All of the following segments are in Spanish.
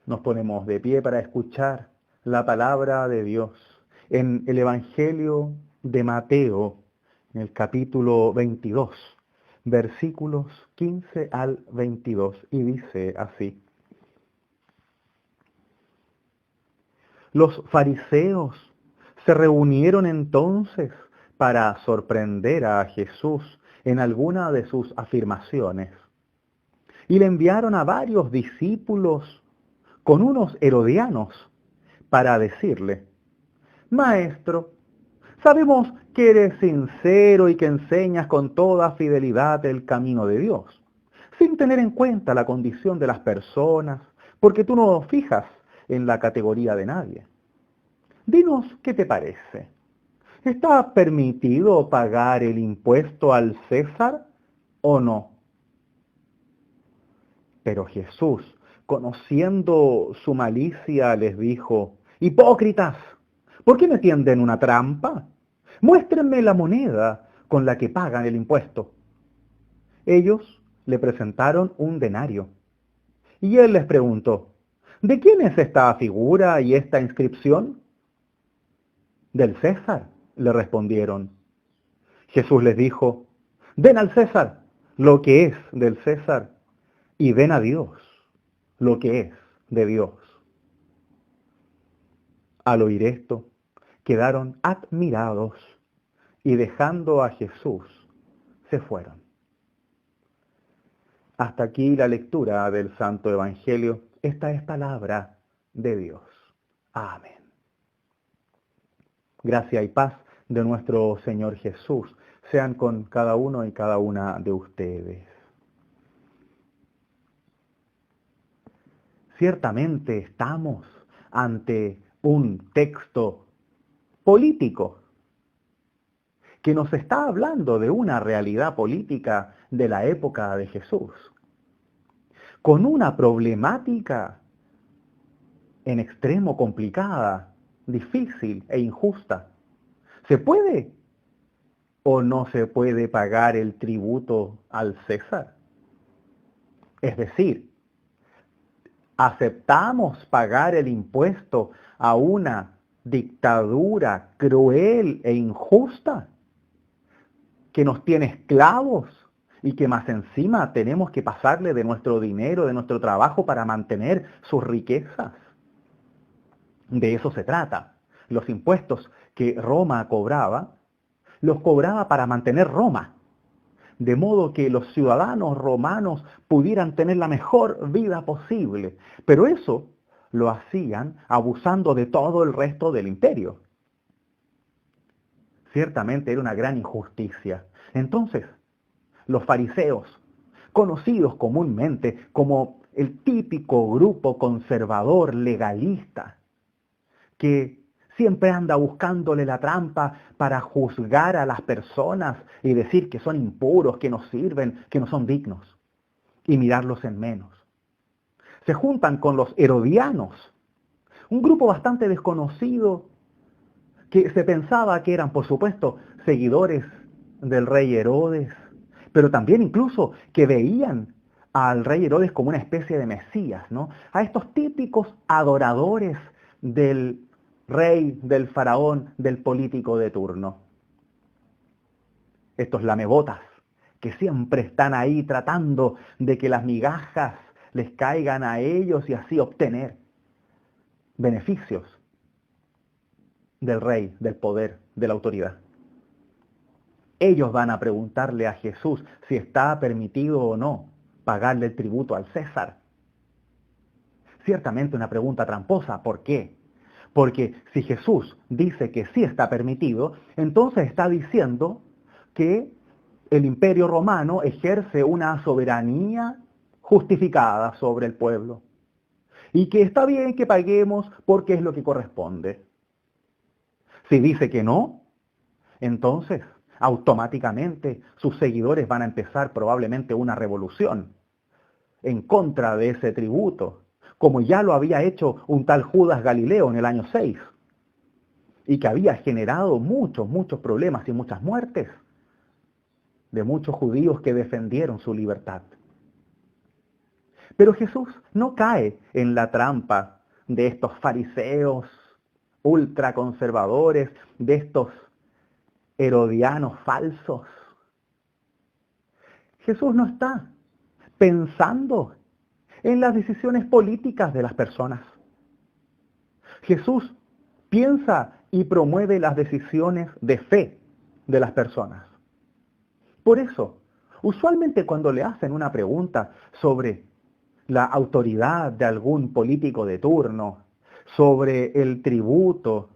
Nos ponemos de pie para escuchar la palabra de Dios en el Evangelio de Mateo, en el capítulo 22, versículos 15 al 22, y dice así: Los fariseos se reunieron entonces para sorprender a Jesús en alguna de sus afirmaciones, y le enviaron a varios discípulos con unos herodianos para decirle: Maestro, sabemos que eres sincero y que enseñas con toda fidelidad el camino de Dios, sin tener en cuenta la condición de las personas, porque tú no fijas en la categoría de nadie. Dinos qué te parece. ¿Está permitido pagar el impuesto al César o no? Pero Jesús, conociendo su malicia, les dijo: Hipócritas, ¿por qué me tienden una trampa? Muéstrenme la moneda con la que pagan el impuesto. Ellos le presentaron un denario. Y él les preguntó: ¿de quién es esta figura y esta inscripción? Del César, le respondieron. Jesús les dijo: den al César lo que es del César, y den a Dios lo que es de Dios. Al oír esto, quedaron admirados y dejando a Jesús, se fueron. Hasta aquí la lectura del Santo Evangelio. Esta es palabra de Dios. Amén. Gracia y paz de nuestro Señor Jesús sean con cada uno y cada una de ustedes. Ciertamente estamos ante un texto político que nos está hablando de una realidad política de la época de Jesús, con una problemática en extremo complicada, difícil e injusta. ¿Se puede o no se puede pagar el tributo al César? Es decir, ¿aceptamos pagar el impuesto a una dictadura cruel e injusta que nos tiene esclavos y que más encima tenemos que pasarle de nuestro dinero, de nuestro trabajo para mantener sus riquezas? De eso se trata. Los impuestos que Roma cobraba, los cobraba para mantener Roma, de modo que los ciudadanos romanos pudieran tener la mejor vida posible. Pero eso lo hacían abusando de todo el resto del imperio. Ciertamente era una gran injusticia. Entonces, los fariseos, conocidos comúnmente como el típico grupo conservador legalista, que siempre anda buscándole la trampa para juzgar a las personas y decir que son impuros, que no sirven, que no son dignos, y mirarlos en menos. Se juntan con los herodianos, un grupo bastante desconocido que se pensaba que eran, por supuesto, seguidores del rey Herodes, pero también incluso que veían al rey Herodes como una especie de Mesías, ¿no? A estos típicos adoradores del rey, del faraón, del político de turno. Estos lamebotas que siempre están ahí tratando de que las migajas les caigan a ellos y así obtener beneficios del rey, del poder, de la autoridad. Ellos van a preguntarle a Jesús si está permitido o no pagarle el tributo al César. Ciertamente una pregunta tramposa. ¿Por qué? Porque si Jesús dice que sí está permitido, entonces está diciendo que el imperio romano ejerce una soberanía justificada sobre el pueblo. Y que está bien que paguemos porque es lo que corresponde. Si dice que no, entonces automáticamente sus seguidores van a empezar probablemente una revolución en contra de ese tributo, como ya lo había hecho un tal Judas Galileo en el año 6, y que había generado muchos problemas y muchas muertes de muchos judíos que defendieron su libertad. Pero Jesús no cae en la trampa de estos fariseos ultraconservadores, de estos herodianos falsos. Jesús no está pensando en las decisiones políticas de las personas. Jesús piensa y promueve las decisiones de fe de las personas. Por eso, usualmente cuando le hacen una pregunta sobre la autoridad de algún político de turno, sobre el tributo,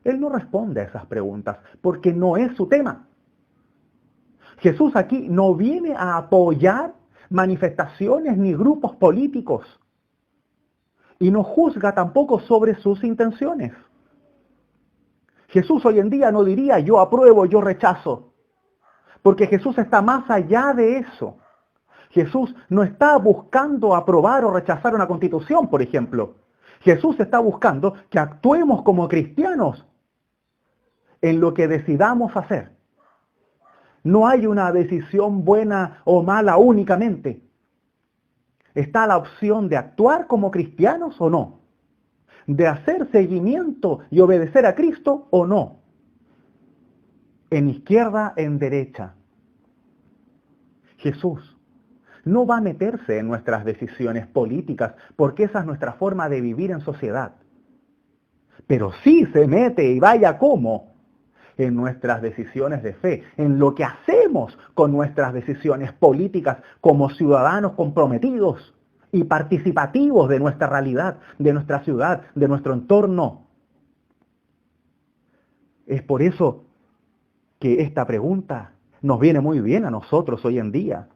él no responde a esas preguntas porque no es su tema. Jesús aquí no viene a apoyar manifestaciones ni grupos políticos y no juzga tampoco sobre sus intenciones. Jesús hoy en día no diría yo apruebo, yo rechazo, porque Jesús está más allá de eso. Jesús no está buscando aprobar o rechazar una constitución, por ejemplo. Jesús está buscando que actuemos como cristianos en lo que decidamos hacer. No hay una decisión buena o mala únicamente. Está la opción de actuar como cristianos o no, de hacer seguimiento y obedecer a Cristo o no, en izquierda, en derecha. Jesús no va a meterse en nuestras decisiones políticas porque esa es nuestra forma de vivir en sociedad. Pero sí se mete, y vaya cómo, en nuestras decisiones de fe, en lo que hacemos con nuestras decisiones políticas como ciudadanos comprometidos y participativos de nuestra realidad, de nuestra ciudad, de nuestro entorno. Es por eso que esta pregunta nos viene muy bien a nosotros hoy en día.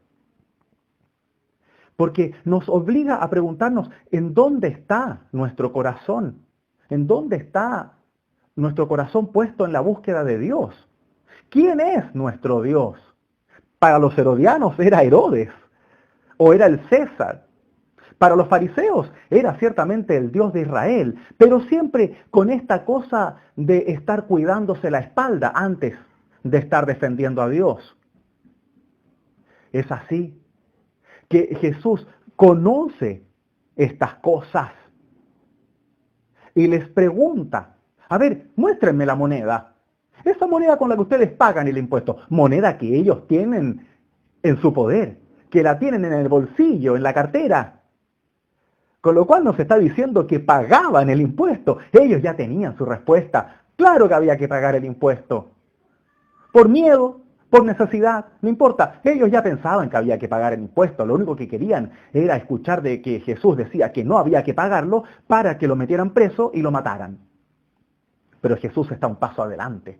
Porque nos obliga a preguntarnos en dónde está nuestro corazón, en dónde está nuestro corazón puesto en la búsqueda de Dios. ¿Quién es nuestro Dios? Para los herodianos era Herodes o era el César. Para los fariseos era ciertamente el Dios de Israel, pero siempre con esta cosa de estar cuidándose la espalda antes de estar defendiendo a Dios. Es así que Jesús conoce estas cosas y les pregunta, a ver, muéstrenme la moneda. Esa moneda con la que ustedes pagan el impuesto, moneda que ellos tienen en su poder, que la tienen en el bolsillo, en la cartera. Con lo cual nos está diciendo que pagaban el impuesto. Ellos ya tenían su respuesta. Claro que había que pagar el impuesto. Por miedo, por necesidad, no importa. Ellos ya pensaban que había que pagar el impuesto. Lo único que querían era escuchar de que Jesús decía que no había que pagarlo para que lo metieran preso y lo mataran. Pero Jesús está un paso adelante.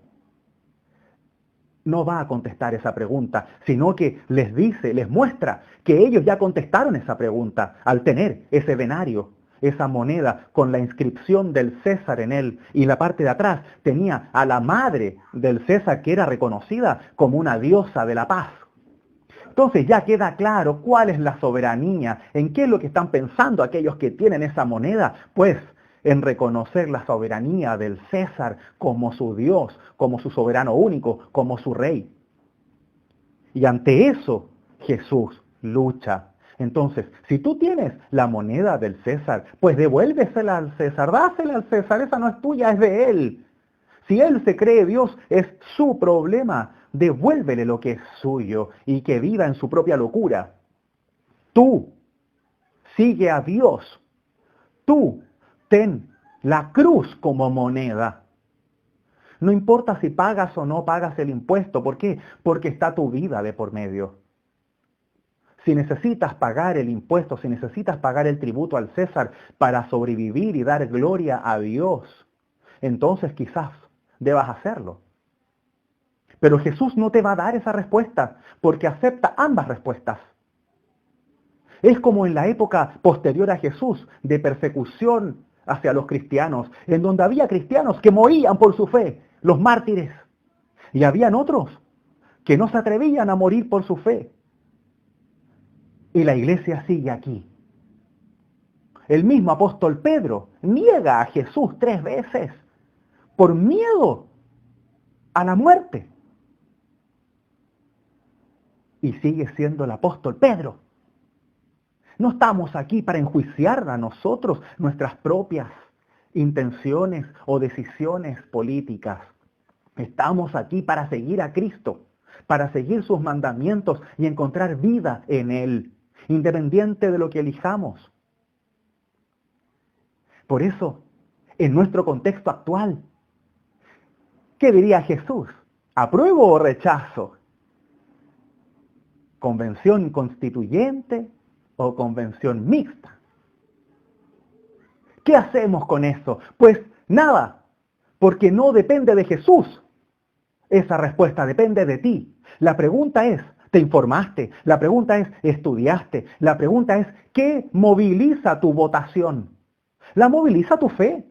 No va a contestar esa pregunta, sino que les dice, les muestra que ellos ya contestaron esa pregunta al tener ese denario, esa moneda con la inscripción del César en él. Y la parte de atrás tenía a la madre del César que era reconocida como una diosa de la paz. Entonces ya queda claro cuál es la soberanía, en qué es lo que están pensando aquellos que tienen esa moneda, pues en reconocer la soberanía del César como su Dios, como su soberano único, como su rey. Y ante eso Jesús lucha. Entonces, si tú tienes la moneda del César, pues devuélvesela al César, dásela al César, esa no es tuya, es de él. Si él se cree Dios, es su problema. Devuélvele lo que es suyo y que viva en su propia locura. Tú sigue a Dios. Tú ten la cruz como moneda. No importa si pagas o no pagas el impuesto. ¿Por qué? Porque está tu vida de por medio. Si necesitas pagar el impuesto, si necesitas pagar el tributo al César para sobrevivir y dar gloria a Dios, entonces quizás debas hacerlo. Pero Jesús no te va a dar esa respuesta porque acepta ambas respuestas. Es como en la época posterior a Jesús de persecución hacia los cristianos, en donde había cristianos que morían por su fe, los mártires, y habían otros que no se atrevían a morir por su fe. Y la iglesia sigue aquí. El mismo apóstol Pedro niega a Jesús 3 veces por miedo a la muerte. Y sigue siendo el apóstol Pedro. No estamos aquí para enjuiciar a nosotros nuestras propias intenciones o decisiones políticas. Estamos aquí para seguir a Cristo, para seguir sus mandamientos y encontrar vida en Él, independiente de lo que elijamos. Por eso, en nuestro contexto actual, ¿qué diría Jesús? ¿Apruebo o rechazo? ¿Convención constituyente o convención mixta? ¿Qué hacemos con eso? Pues nada, porque no depende de Jesús. Esa respuesta depende de ti. La pregunta es, ¿te informaste? La pregunta es, ¿estudiaste? La pregunta es, ¿qué moviliza tu votación? ¿La moviliza tu fe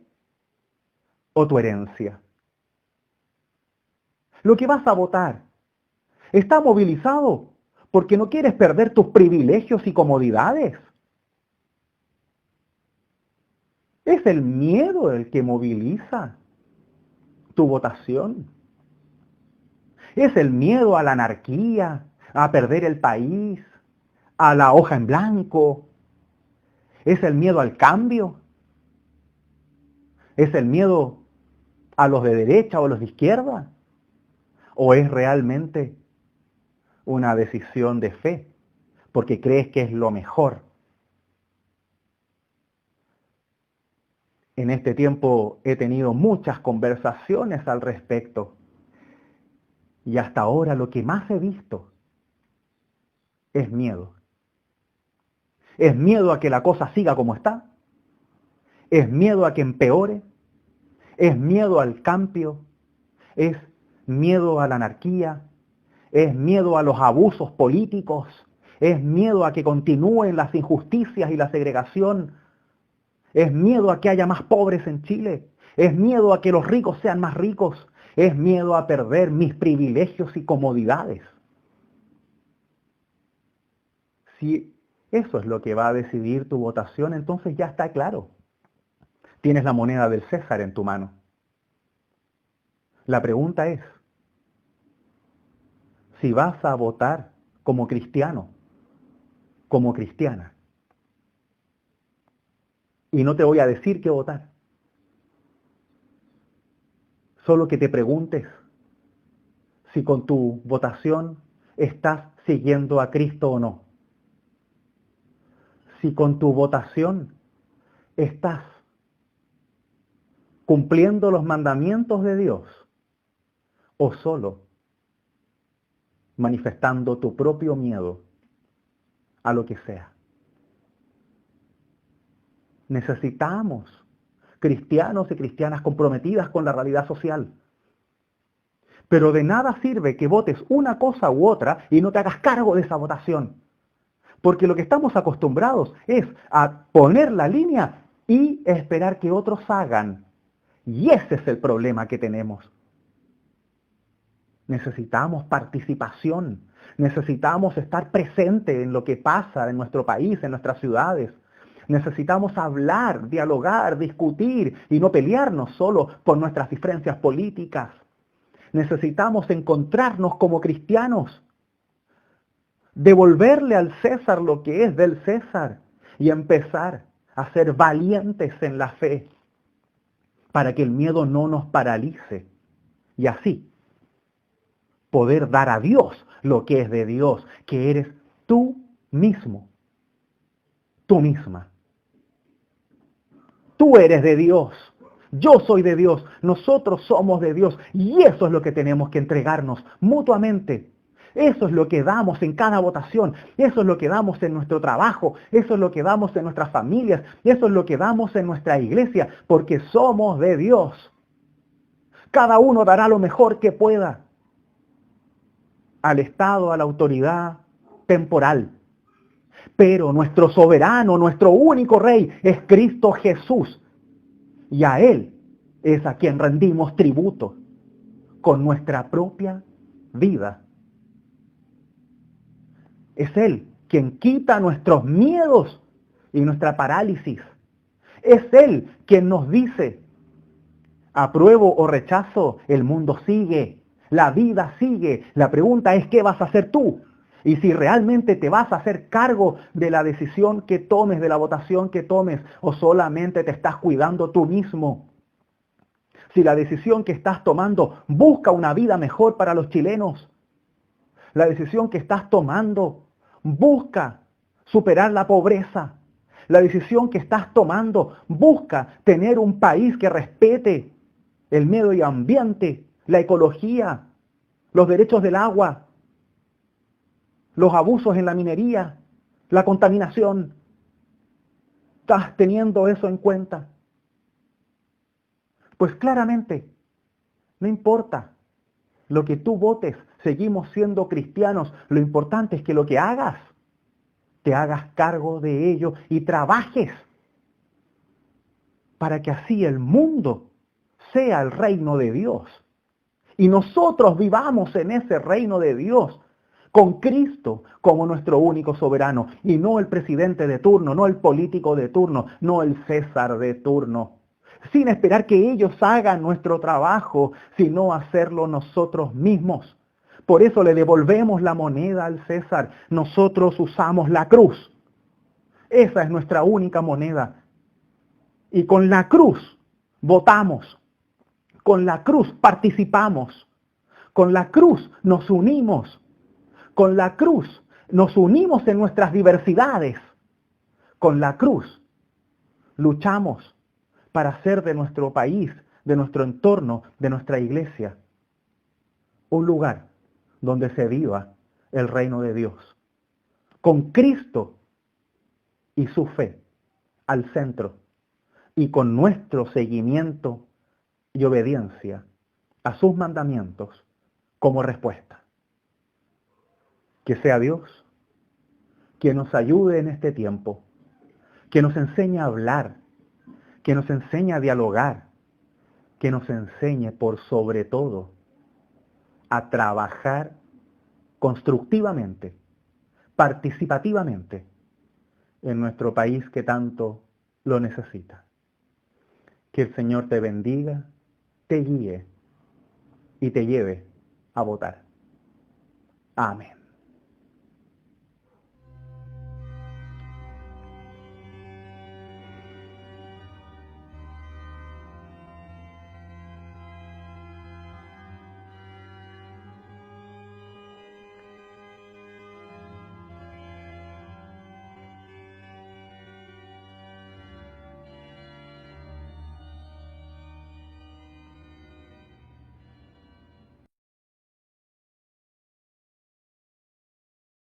o tu herencia? Lo que vas a votar está movilizado porque no quieres perder tus privilegios y comodidades. Es el miedo el que moviliza tu votación. Es el miedo a la anarquía, a perder el país, a la hoja en blanco. Es el miedo al cambio. Es el miedo a los de derecha o a los de izquierda. ¿O es realmente una decisión de fe porque crees que es lo mejor? En este tiempo he tenido muchas conversaciones al respecto y hasta ahora lo que más he visto es miedo. Es miedo a que la cosa siga como está. Es miedo a que empeore. Es miedo al cambio. Es miedo a la anarquía. Es miedo a los abusos políticos. Es miedo a que continúen las injusticias y la segregación. Es miedo a que haya más pobres en Chile. Es miedo a que los ricos sean más ricos. Es miedo a perder mis privilegios y comodidades. Si eso es lo que va a decidir tu votación, entonces ya está claro. Tienes la moneda del César en tu mano. La pregunta es, si vas a votar como cristiano, como cristiana. Y no te voy a decir qué votar. Solo que te preguntes si con tu votación estás siguiendo a Cristo o no. Si con tu votación estás cumpliendo los mandamientos de Dios o solo manifestando tu propio miedo a lo que sea. Necesitamos cristianos y cristianas comprometidas con la realidad social. Pero de nada sirve que votes una cosa u otra y no te hagas cargo de esa votación. Porque lo que estamos acostumbrados es a poner la línea y esperar que otros hagan. Y ese es el problema que tenemos. Necesitamos participación. Necesitamos estar presentes en lo que pasa en nuestro país, en nuestras ciudades. Necesitamos hablar, dialogar, discutir y no pelearnos solo por nuestras diferencias políticas. Necesitamos encontrarnos como cristianos, devolverle al César lo que es del César y empezar a ser valientes en la fe para que el miedo no nos paralice y así poder dar a Dios lo que es de Dios, que eres tú mismo, tú misma. Tú eres de Dios, yo soy de Dios, nosotros somos de Dios y eso es lo que tenemos que entregarnos mutuamente. Eso es lo que damos en cada votación, eso es lo que damos en nuestro trabajo, eso es lo que damos en nuestras familias, eso es lo que damos en nuestra iglesia, porque somos de Dios. Cada uno dará lo mejor que pueda al Estado, a la autoridad temporal. Pero nuestro soberano, nuestro único rey es Cristo Jesús. Y a Él es a quien rendimos tributo con nuestra propia vida. Es Él quien quita nuestros miedos y nuestra parálisis. Es Él quien nos dice, apruebo o rechazo, el mundo sigue, la vida sigue. La pregunta es, ¿qué vas a hacer tú? Y si realmente te vas a hacer cargo de la decisión que tomes, de la votación que tomes, o solamente te estás cuidando tú mismo. Si la decisión que estás tomando busca una vida mejor para los chilenos, la decisión que estás tomando busca superar la pobreza, la decisión que estás tomando busca tener un país que respete el medio ambiente, la ecología, los derechos del agua, los abusos en la minería, la contaminación. ¿Estás teniendo eso en cuenta? Pues claramente, no importa lo que tú votes, seguimos siendo cristianos. Lo importante es que lo que hagas, te hagas cargo de ello y trabajes para que así el mundo sea el reino de Dios. Y nosotros vivamos en ese reino de Dios, con Cristo como nuestro único soberano, y no el presidente de turno, no el político de turno, no el César de turno, sin esperar que ellos hagan nuestro trabajo, sino hacerlo nosotros mismos. Por eso le devolvemos la moneda al César. Nosotros usamos la cruz. Esa es nuestra única moneda. Y con la cruz votamos. Con la cruz participamos. Con la cruz nos unimos. Con la cruz nos unimos en nuestras diversidades. Con la cruz luchamos para hacer de nuestro país, de nuestro entorno, de nuestra iglesia, un lugar donde se viva el reino de Dios. Con Cristo y su fe al centro y con nuestro seguimiento y obediencia a sus mandamientos como respuesta. Que sea Dios quien nos ayude en este tiempo, que nos enseñe a hablar, que nos enseñe a dialogar, que nos enseñe por sobre todo a trabajar constructivamente, participativamente en nuestro país que tanto lo necesita. Que el Señor te bendiga, te guíe y te lleve a votar. Amén.